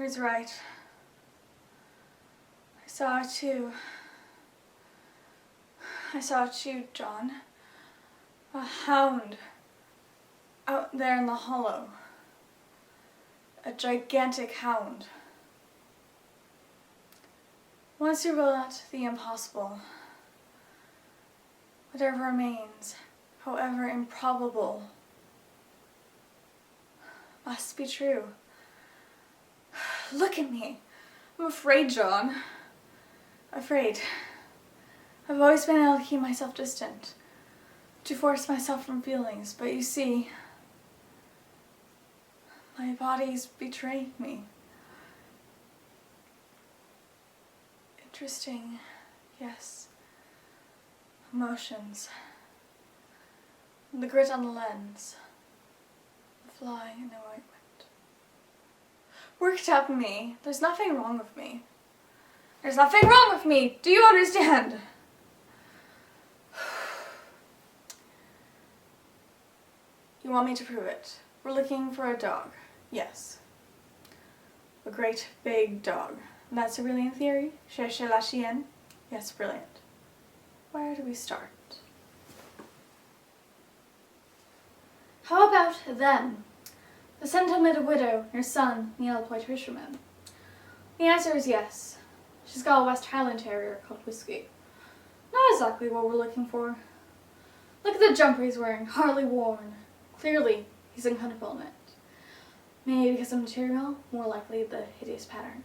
You're right. I saw it too. I saw it too, John. A hound out there in the hollow. A gigantic hound. Once you rule out the impossible, whatever remains, however improbable, must be true. Look at me. I'm afraid, John. Afraid. I've always been able to keep myself distant, to force myself from feelings, but you see, my body's betrayed me. Interesting, yes. Emotions. The grit on the lens. The fly in the ointment. Worked up me. There's nothing wrong with me. There's nothing wrong with me! Do you understand? You want me to prove it? We're looking for a dog. Yes. A great big dog. That's a brilliant theory. Cherchez la chienne. Yes, brilliant. Where do we start? How about them? The sentimental widow, your son, the yellow-pointed fisherman. The answer is yes. She's got a West Highland Terrier called Whiskey. Not exactly what we're looking for. Look at the jumper he's wearing, hardly worn. Clearly, he's uncomfortable in it. Maybe because of the material, more likely the hideous pattern.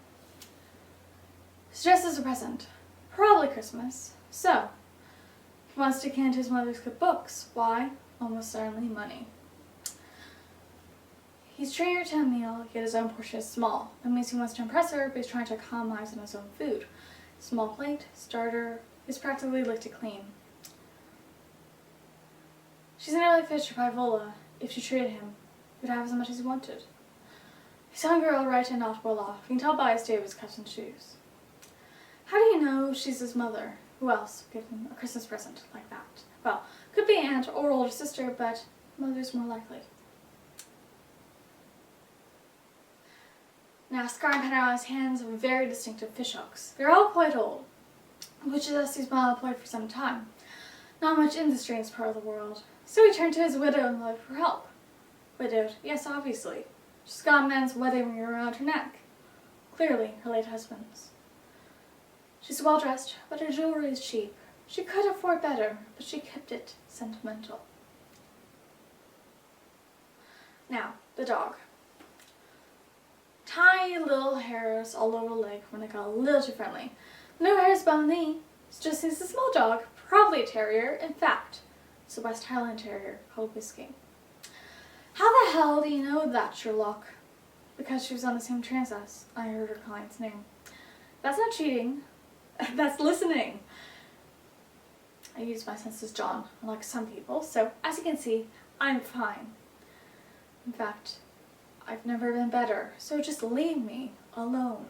He's dressed as a present. Probably Christmas. So, he wants to decant his mother's good books. Why? Almost certainly money. He's treating her to a meal, yet his own portion is small. That means he wants to impress her, but he's trying to economize on his own food. Small plate, starter, is practically licked it clean. She's nearly fished by Vola. If she treated him, he would have as much as he wanted. He's hungry all right and not well off. You can tell by his state of his cuffs and shoes. How do you know she's his mother? Who else would give him a Christmas present like that? Well, could be aunt or older sister, but mother's more likely. Now, scar and pattern on his hands have very distinctive fish hooks. They're all quite old, which is he's been unemployed for some time. Not much industry in this part of the world. So he turned to his widow and mother for help. Widowed, yes, obviously. She's got a man's wedding ring around her neck. Clearly, her late husband's. She's well dressed, but her jewelry is cheap. She could afford better, but she kept it sentimental. Now, the dog. Tiny little hairs all over the leg when it got a little too friendly. No hairs on the knee. It's just a small dog, probably a terrier. In fact, it's a West Highland Terrier called Whiskey. How the hell do you know that, Sherlock? Because she was on the same train as us. I heard her client's name. That's not cheating. That's listening. I use my senses, John, unlike some people, so as you can see, I'm fine. In fact, I've never been better, so just leave me alone.